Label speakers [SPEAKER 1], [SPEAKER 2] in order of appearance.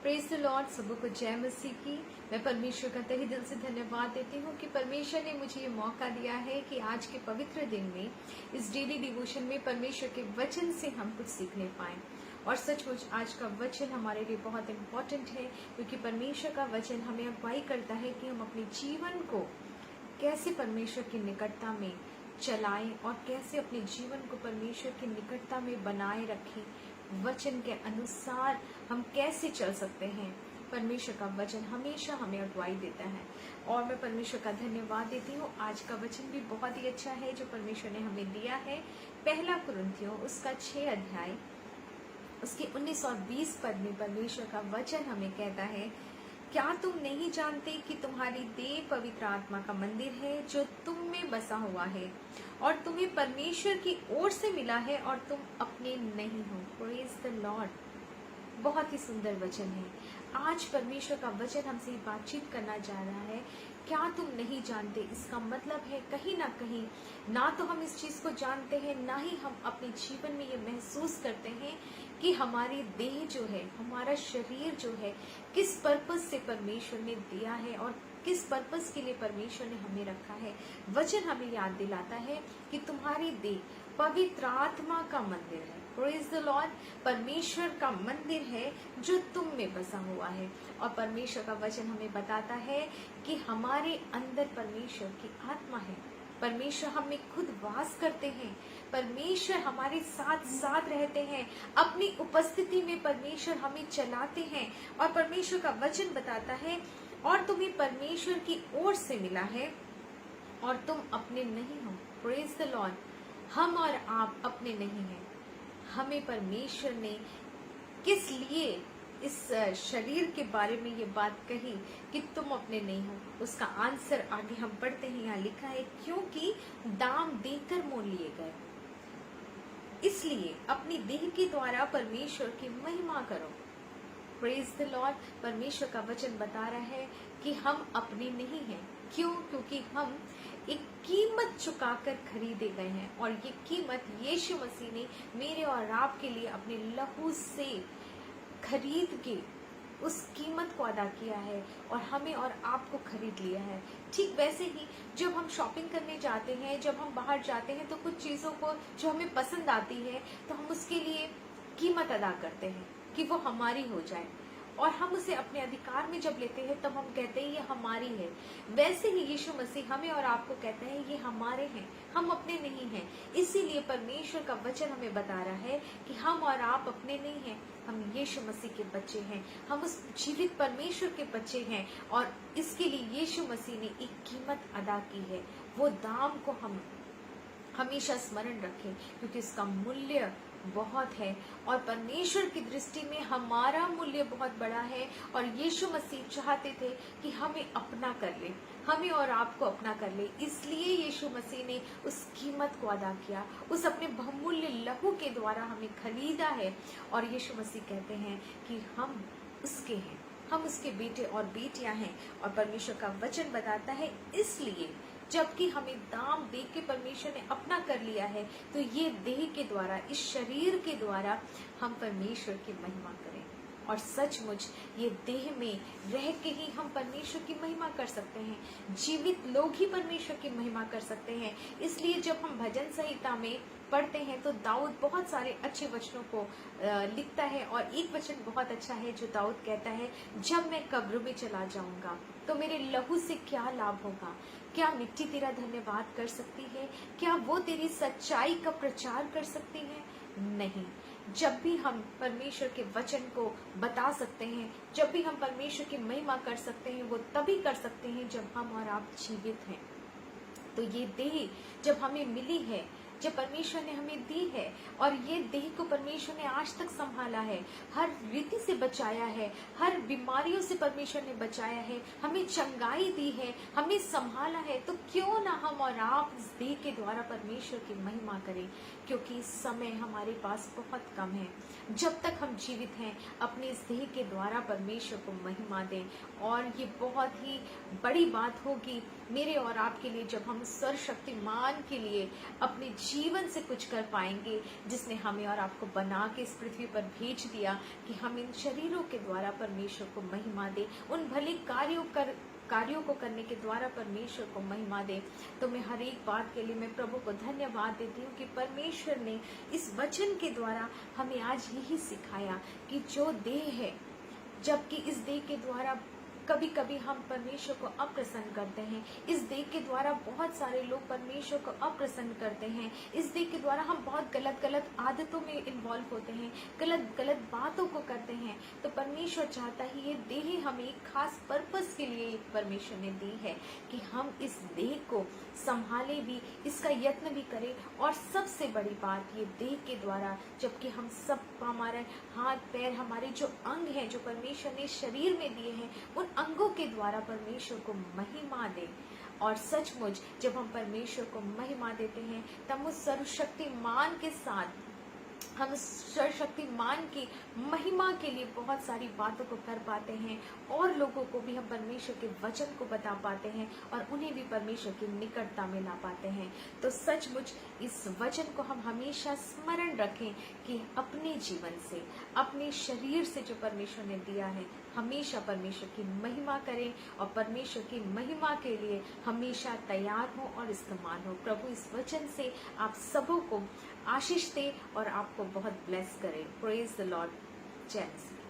[SPEAKER 1] Praise the Lord. सबों को जय मसीह की। मैं परमेश्वर का तहे दिल से धन्यवाद देती हूँ कि परमेश्वर ने मुझे ये मौका दिया है कि आज के पवित्र दिन में इस डेली डिवोशन में परमेश्वर के वचन से हम कुछ सीखने पाएं। और सचमुच आज का वचन हमारे लिए बहुत इम्पोर्टेंट है, क्योंकि परमेश्वर का वचन हमें अगुवाई करता है कि हम अपने जीवन को कैसे परमेश्वर की निकटता में चलाएं और कैसे अपने जीवन को परमेश्वर की निकटता में बनाए रखें। वचन के अनुसार हम कैसे चल सकते हैं। परमेश्वर का वचन हमेशा हमें अगुवाई देता है और मैं परमेश्वर का धन्यवाद देती हूँ। आज का वचन भी बहुत ही अच्छा है जो परमेश्वर ने हमें दिया है। पहला कुरिन्थियों उसका 6 अध्याय उसके 19 और 20 पद में परमेश्वर का वचन हमें कहता है, क्या तुम नहीं जानते कि तुम्हारी देह पवित्र आत्मा का मंदिर है जो तुम में बसा हुआ है और तुम्हें परमेश्वर की ओर से मिला है और तुम अपने नहीं हो। Praise the Lord. बहुत ही सुंदर वचन है। आज परमेश्वर का वचन हमसे बातचीत करना जा रहा है। क्या तुम नहीं जानते, इसका मतलब है कहीं ना कहीं ना तो हम इस चीज को जानते हैं, ना ही हम अपने जीवन में ये महसूस करते हैं कि हमारी देह जो है, हमारा शरीर जो है, किस पर्पस से परमेश्वर ने दिया है और किस पर्पस के लिए परमेश्वर ने हमें रखा है। वचन हमें याद दिलाता है कि तुम्हारी देह पवित्र आत्मा का मंदिर है। Praise the Lord. परमेश्वर का मंदिर है जो तुम में बसा हुआ है। और परमेश्वर का वचन हमें बताता है कि हमारे अंदर परमेश्वर की आत्मा है। परमेश्वर हमें खुद वास करते हैं। परमेश्वर हमारे साथ साथ रहते हैं। अपनी उपस्थिति में परमेश्वर हमें चलाते हैं। और परमेश्वर का वचन बताता है, और तुम्हें परमेश्वर की ओर से मिला है और तुम अपने नहीं हो। Praise the Lord. हम और आप अपने नहीं हैं। हमें परमेश्वर ने किस लिए इस शरीर के बारे में ये बात कही कि तुम अपने नहीं हो, उसका आंसर आगे हम पढ़ते हैं। यहाँ लिखा है, क्योंकि दाम देकर मोल लिए गए, इसलिए अपनी देह के द्वारा परमेश्वर की महिमा करो। Praise the Lord. परमेश्वर का वचन बता रहा है कि हम अपने नहीं हैं। क्यों? क्योंकि हम एक कीमत चुकाकर खरीदे गए हैं और ये कीमत यीशु मसीह ने मेरे और आपके लिए अपने लहू से खरीद के उस कीमत को अदा किया है और हमें और आपको खरीद लिया है। ठीक वैसे ही जब हम शॉपिंग करने जाते हैं, जब हम बाहर जाते हैं, तो कुछ चीजों को जो हमें पसंद आती है तो हम उसके लिए कीमत अदा करते हैं कि वो हमारी हो जाए, और हम उसे अपने अधिकार में जब लेते हैं तब हम कहते हैं ये हमारी है। वैसे ही यीशु मसीह हमें और आपको कहते हैं ये हमारे हैं, हम अपने नहीं हैं। इसीलिए परमेश्वर का वचन हमें बता रहा है कि हम और आप अपने नहीं हैं, हम यीशु मसीह के बच्चे हैं, हम उस जीवित परमेश्वर के बच्चे हैं। और इसके लिए यीशु मसीह ने एक कीमत अदा की है। वो दाम को हम हमेशा स्मरण रखें, क्योंकि इसका मूल्य बहुत है और परमेश्वर की दृष्टि में हमारा मूल्य बहुत बड़ा है। और यीशु मसीह चाहते थे कि हमें अपना कर ले, हमें और आपको अपना कर ले। इसलिए यीशु मसीह ने उस कीमत को अदा किया, उस अपने बहुमूल्य लहू के द्वारा हमें खरीदा है। और यीशु मसीह कहते हैं कि हम उसके हैं, हम उसके बेटे और बेटियां हैं। और परमेश्वर का वचन बताता है, इसलिए जबकि हमें दाम दे के परमेश्वर ने अपना कर लिया है, तो ये देह के द्वारा, इस शरीर के द्वारा हम परमेश्वर की महिमा करें। और सचमुच ये देह में रह के ही हम परमेश्वर की महिमा कर सकते हैं। जीवित लोग ही परमेश्वर की महिमा कर सकते हैं। इसलिए जब हम भजन संहिता में पढ़ते हैं तो दाऊद बहुत सारे अच्छे वचनों को लिखता है, और एक वचन बहुत अच्छा है जो दाऊद कहता है, जब मैं कब्र में चला जाऊंगा तो मेरे लहू से क्या लाभ होगा? क्या मिट्टी तेरा धन्यवाद कर सकती है? क्या वो तेरी सच्चाई का प्रचार कर सकती है? नहीं। जब भी हम परमेश्वर के वचन को बता सकते हैं, जब भी हम परमेश्वर की महिमा कर सकते हैं, वो तभी कर सकते हैं जब हम और आप जीवित हैं। तो ये देह जब हमें मिली है, जब परमेश्वर ने हमें दी है, और ये देह को परमेश्वर ने आज तक संभाला है, हर रीति से बचाया है, हर बीमारियों से परमेश्वर ने बचाया है, हमें चंगाई दी है, हमें संभाला है, तो क्यों ना हम और आप इस देह के द्वारा परमेश्वर की महिमा करें। क्योंकि समय हमारे पास बहुत कम है। जब तक हम जीवित हैं, अपने इस देह के द्वारा परमेश्वर को महिमा दें। और ये बहुत ही बड़ी बात होगी मेरे और आपके लिए जब हम सर्वशक्तिमान के लिए अपने जीवन से कुछ कर पाएंगे, जिसने हमें और आपको बना के इस पृथ्वी पर भेज दिया कि हम इन शरीरों के द्वारा परमेश्वर को महिमा दे, उन भले कार्यों को करने के द्वारा परमेश्वर को महिमा दे। तो मैं हर एक बात के लिए मैं प्रभु को धन्यवाद देती हूँ कि परमेश्वर ने इस वचन के द्वारा हमें आज यही सिखाया कि जो देह है, जबकि इस देह के द्वारा कभी कभी हम परमेश्वर को अप्रसन्न करते हैं, इस देह के द्वारा बहुत सारे लोग परमेश्वर को अप्रसन्न करते हैं, इस देह के द्वारा हम बहुत गलत आदतों में इन्वॉल्व होते हैं, गलत बातों को करते हैं। तो परमेश्वर चाहता है ये देह हमें एक खास पर्पस के लिए परमेश्वर ने दी है कि हम इस देह को संभाले भी, इसका यत्न भी करें। और सबसे बड़ी बात, ये देह के द्वारा जबकि हम सब हमारे हाथ पैर, हमारे जो अंग हैं जो परमेश्वर ने शरीर में दिए हैं, उन अंगों के द्वारा परमेश्वर को महिमा दे। और सचमुच जब हम परमेश्वर को महिमा देते हैं तब उस सर्वशक्तिमान के साथ हम सर्वशक्तिमान की महिमा के लिए बहुत सारी बातों को कर पाते हैं, और लोगों को भी हम परमेश्वर के वचन को बता पाते हैं और उन्हें भी परमेश्वर की निकटता में ला पाते हैं। तो सचमुच इस वचन को हम हमेशा स्मरण रखें कि अपने जीवन से, अपने शरीर से जो परमेश्वर ने दिया है, हमेशा परमेश्वर की महिमा करें और परमेश्वर की महिमा के लिए हमेशा तैयार हो और इस्तेमाल हो। प्रभु इस वचन से आप सबों को आशीष दे और आपको बहुत ब्लेस करे। Praise the Lord. जय मसीह।